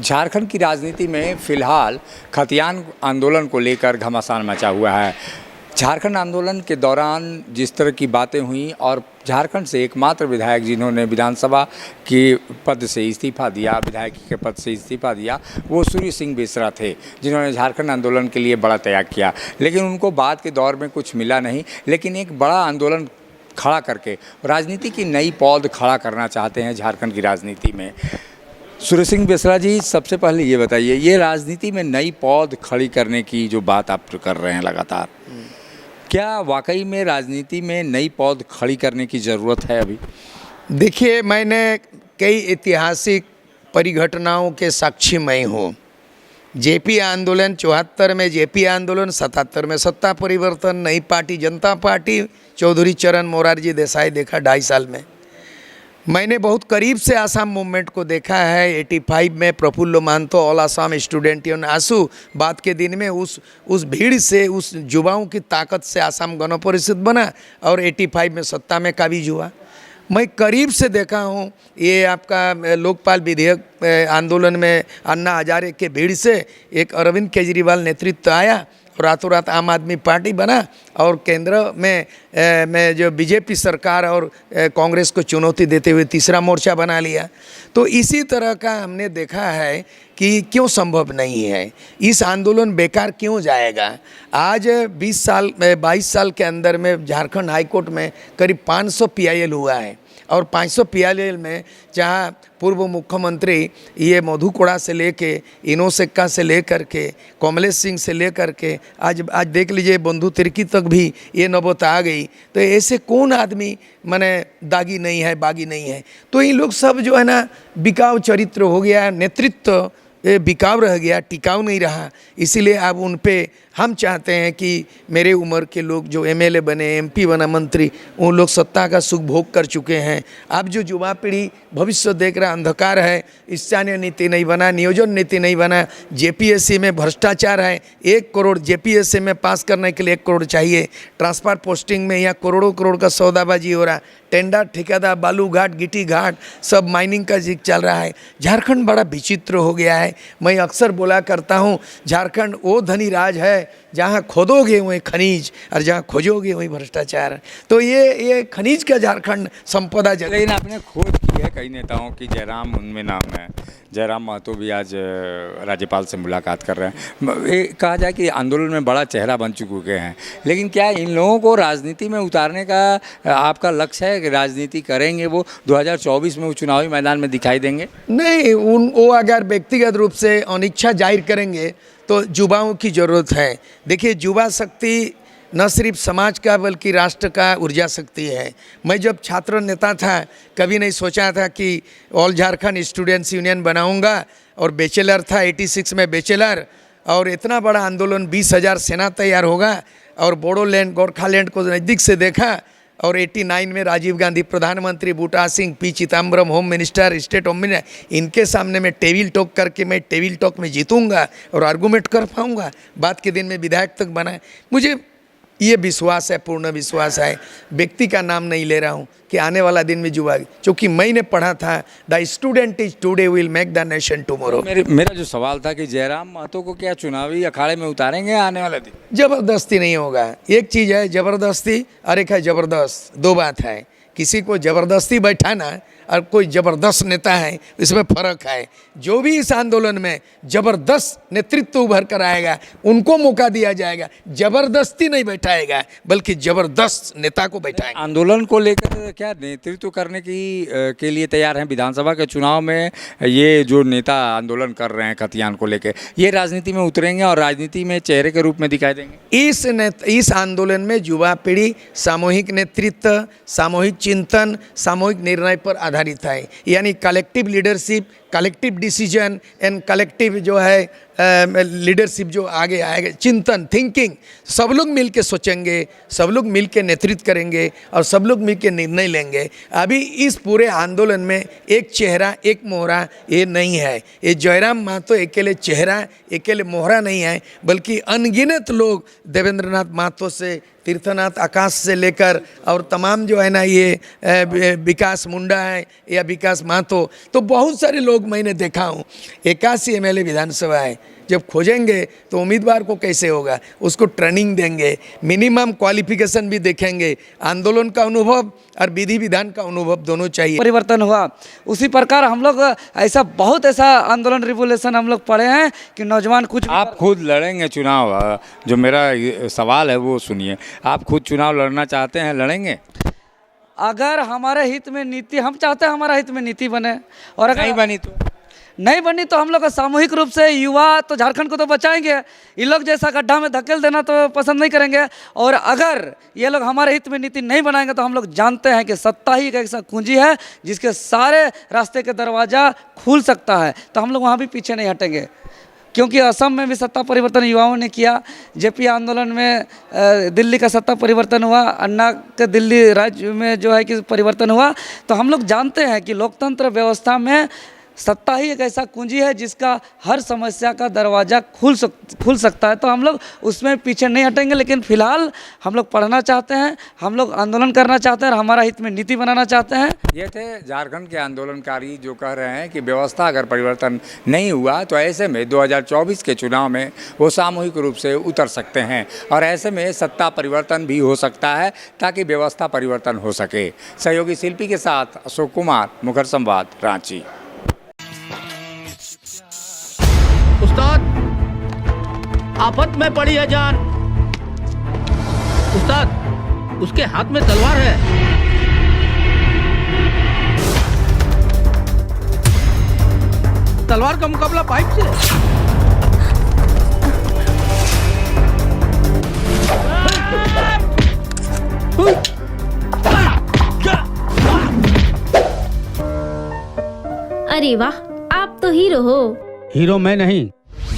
झारखंड की राजनीति में फिलहाल खतियान आंदोलन को लेकर घमासान मचा हुआ है। झारखंड आंदोलन के दौरान जिस तरह की बातें हुई और झारखंड से एकमात्र विधायक जिन्होंने विधानसभा के पद से इस्तीफा दिया, विधायक के पद से इस्तीफा दिया, वो सूर्य सिंह बेसरा थे, जिन्होंने झारखंड आंदोलन के लिए बड़ा त्याग किया। लेकिन उनको बाद के दौर में कुछ मिला नहीं, लेकिन एक बड़ा आंदोलन खड़ा करके राजनीति की नई पौध खड़ा करना चाहते हैं झारखंड की राजनीति में। सूर्य सिंह बेसरा जी, सबसे पहले ये बताइए, ये राजनीति में नई पौध खड़ी करने की जो बात आप कर रहे हैं लगातार, क्या वाकई में राजनीति में नई पौध खड़ी करने की ज़रूरत है अभी? देखिए, मैंने कई ऐतिहासिक परिघटनाओं के साक्षी मैं हूँ। जेपी आंदोलन 74 में, जेपी आंदोलन 77 में, सत्ता परिवर्तन, नई पार्टी जनता पार्टी, चौधरी चरण मोरारजी देसाई देखा 2.5 साल में। मैंने बहुत करीब से आसाम मूवमेंट को देखा है। 85 में Prafulla Mahanta, All Assam student union AASU, बाद के दिन में उस भीड़ से, उस युवाओं की ताकत से आसाम गण परिषद बना और 85 में सत्ता में काबिज हुआ। मैं करीब से देखा हूँ ये आपका लोकपाल विधेयक आंदोलन में अन्ना हजारे के भीड़ से एक अरविंद केजरीवाल नेतृत्व आया, रातों रात आम आदमी पार्टी बना और केंद्र में जो बीजेपी सरकार और कांग्रेस को चुनौती देते हुए तीसरा मोर्चा बना लिया। तो इसी तरह का हमने देखा है कि क्यों संभव नहीं है, इस आंदोलन बेकार क्यों जाएगा। आज 22 साल के अंदर में झारखंड हाईकोर्ट में करीब 500 PIL हुआ है और 500 PIL में जहाँ पूर्व मुख्यमंत्री ये मधु कोड़ा से लेके, इनो सेक्का से लेकर के, कमलेश सिंह से लेकर के आज देख लीजिए बंधु तिर्की तक भी ये नौबत आ गई। तो ऐसे कौन आदमी माने दागी नहीं है, बागी नहीं है। तो ये लोग सब जो है ना बिकाऊ चरित्र हो गया, नेतृत्व ये बिकाऊ रह गया, टिकाऊ नहीं रहा। इसीलिए अब उन पे हम चाहते हैं कि मेरे उम्र के लोग जो MLA बने, MP बना, मंत्री, उन लोग सत्ता का सुख भोग कर चुके हैं। अब जो युवा पीढ़ी भविष्य देख रहा, अंधकार है, स्थानीय नीति नहीं बना, नियोजन नीति नहीं बना, JPSC में भ्रष्टाचार है। 1 करोड़ JPSC में पास करने के लिए 1 करोड़ चाहिए। ट्रांसफर पोस्टिंग में यहाँ करोड़ों करोड़ का सौदाबाजी हो रहा, टेंडर, ठेकेदार, बालू घाट, गिट्टी घाट, सब माइनिंग का जिक चल रहा है। झारखंड बड़ा विचित्र हो गया है। मैं अक्सर बोला करता हूँ, झारखंड वो धनी राज है जहाँ खोदोगे वहीं खनिज और जहाँ खोजोगे वहीं भ्रष्टाचार। तो ये खनिज का झारखंड संपदा। लेकिन आपने खोज की है कई नेताओं की, जयराम उनमें नाम है, जयराम महतो भी आज राज्यपाल से मुलाकात कर रहे हैं। ये कहा जाए कि आंदोलन में बड़ा चेहरा बन चुके हैं, लेकिन क्या इन लोगों को राजनीति में उतारने का आपका लक्ष्य है कि राजनीति करेंगे वो 2024 में वो चुनावी मैदान में दिखाई देंगे? नहीं, वो अगर व्यक्तिगत रूप से अनिच्छा जाहिर करेंगे तो युवाओं की ज़रूरत है। देखिए, युवा शक्ति न सिर्फ समाज का बल्कि राष्ट्र का ऊर्जा शक्ति है। मैं जब छात्र नेता था कभी नहीं सोचा था कि ऑल झारखंड स्टूडेंट्स यूनियन बनाऊंगा, और बैचलर था 86 में बैचलर, और इतना बड़ा आंदोलन 20,000 सेना तैयार होगा, और बोडोलैंड, गोरखालैंड को नज़दीक से देखा, और 89 में राजीव गांधी प्रधानमंत्री, Buta Singh, P Chidambaram home minister, state home minister, इनके सामने मैं टेबल टॉक करके मैं टेबल टॉक में जीतूंगा और आर्गूमेंट कर पाऊंगा। बाद के दिन में विधायक तक बना। मुझे ये विश्वास है, पूर्ण विश्वास है। व्यक्ति का नाम नहीं ले रहा हूँ कि आने वाला दिन में युवा, क्योंकि मैंने पढ़ा था the student is today will make the nation tomorrow. मेरा जो सवाल था कि जयराम महतो को क्या चुनावी अखाड़े में उतारेंगे आने वाले दिन? जबरदस्ती नहीं होगा। एक चीज़ है जबरदस्ती और एक है जबरदस्त, दो बात है। किसी को ज़बरदस्ती बैठाना और कोई ज़बरदस्त नेता है, इसमें फ़र्क है। जो भी इस आंदोलन में ज़बरदस्त नेतृत्व उभर कर आएगा उनको मौका दिया जाएगा। ज़बरदस्ती नहीं बैठाएगा बल्कि ज़बरदस्त नेता को बैठाएगा। आंदोलन को लेकर क्या नेतृत्व करने के लिए तैयार हैं? विधानसभा के चुनाव में ये जो नेता आंदोलन कर रहे हैं खतियान को लेकर, ये राजनीति में उतरेंगे और राजनीति में चेहरे के रूप में दिखाई देंगे? इस आंदोलन में युवा पीढ़ी सामूहिक नेतृत्व, सामूहिक चिंतन, सामूहिक निर्णय पर आधारित है। यानी collective leadership, collective decision and collective जो है लीडरशिप जो आगे आएगा, चिंतन, थिंकिंग, सब लोग मिल के सोचेंगे, सब लोग मिल के नेतृत्व करेंगे और सब लोग मिल के निर्णय लेंगे। अभी इस पूरे आंदोलन में एक चेहरा, एक मोहरा ये नहीं है। ये जयराम महतो अकेले चेहरा, अकेले मोहरा नहीं है, बल्कि अनगिनत लोग देवेंद्रनाथ महतो से, तीर्थनाथ आकाश से लेकर और तमाम जो है ना ये विकास मुंडा है या विकास महतो, तो बहुत सारे लोग लोग मैंने देखा हूँ 81 MLA विधानसभा है, जब खोजेंगे तो उम्मीदवार को कैसे होगा, उसको ट्रेनिंग देंगे, मिनिमम क्वालिफिकेशन भी देखेंगे, आंदोलन का अनुभव और विधि विधान का अनुभव दोनों चाहिए। परिवर्तन हुआ उसी प्रकार हम लोग बहुत ऐसा आंदोलन रिवोल्यूशन हम लोग पढ़े हैं कि नौजवान कुछ आप खुद लड़ेंगे चुनाव? जो मेरा सवाल है वो सुनिए, आप खुद चुनाव लड़ना चाहते हैं, लड़ेंगे? अगर हमारे हित में नीति, हम चाहते हैं हमारा हित में नीति बने, और अगर नहीं बनी तो हम लोग सामूहिक रूप से युवा तो झारखंड को तो बचाएंगे, ये लोग जैसा गड्ढा में धकेल देना तो पसंद नहीं करेंगे। और अगर ये लोग हमारे हित में नीति नहीं बनाएंगे तो हम लोग जानते हैं कि सत्ता ही एक ऐसा कुंजी है जिसके सारे रास्ते के दरवाज़ा खुल सकता है, तो हम लोग वहाँ भी पीछे नहीं हटेंगे। क्योंकि असम में भी सत्ता परिवर्तन युवाओं ने किया, जेपी आंदोलन में दिल्ली का सत्ता परिवर्तन हुआ, अन्ना के दिल्ली राज्य में जो है कि परिवर्तन हुआ। तो हम लोग जानते हैं कि लोकतंत्र व्यवस्था में सत्ता ही एक ऐसा कुंजी है जिसका हर समस्या का दरवाज़ा खुल सकता है, तो हम लोग उसमें पीछे नहीं हटेंगे। लेकिन फिलहाल हम लोग पढ़ना चाहते हैं, हम लोग आंदोलन करना चाहते हैं और हमारा हित में नीति बनाना चाहते हैं। ये थे झारखंड के आंदोलनकारी जो कह रहे हैं कि व्यवस्था अगर परिवर्तन नहीं हुआ तो ऐसे में 2024 के चुनाव में वो सामूहिक रूप से उतर सकते हैं और ऐसे में सत्ता परिवर्तन भी हो सकता है ताकि व्यवस्था परिवर्तन हो सके। सहयोगी शिल्पी के साथ अशोक कुमार, मुखर संवाद, रांची। उस्ताद, आफत में पड़ी है जान। उस्ताद, उसके हाथ में तलवार है। तलवार का मुकाबला पाइप से। अरे वाह, आप तो हीरो हो। हीरो मैं नहीं,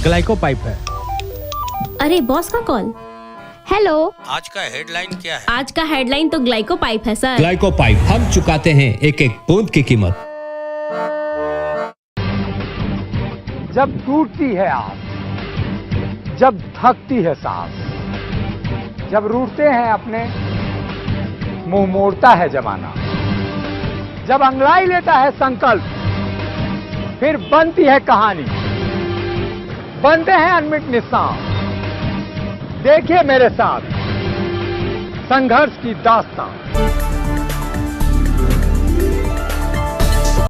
ग्लाइको पाइप है। अरे बॉस का कॉल। हेलो, आज का हेडलाइन क्या है? आज का हेडलाइन तो ग्लाइको पाइप है सर। ग्लाइको पाइप, हम चुकाते हैं एक एक बूंद की कीमत। जब टूटती है आस, जब थकती है सांस, जब रूठते हैं अपने, मुंह मोड़ता है जमाना, जब अंगड़ाई लेता है संकल्प, फिर बनती है कहानी, बनते हैं अनमिट निशान। देखिए मेरे साथ संघर्ष की दास्तां।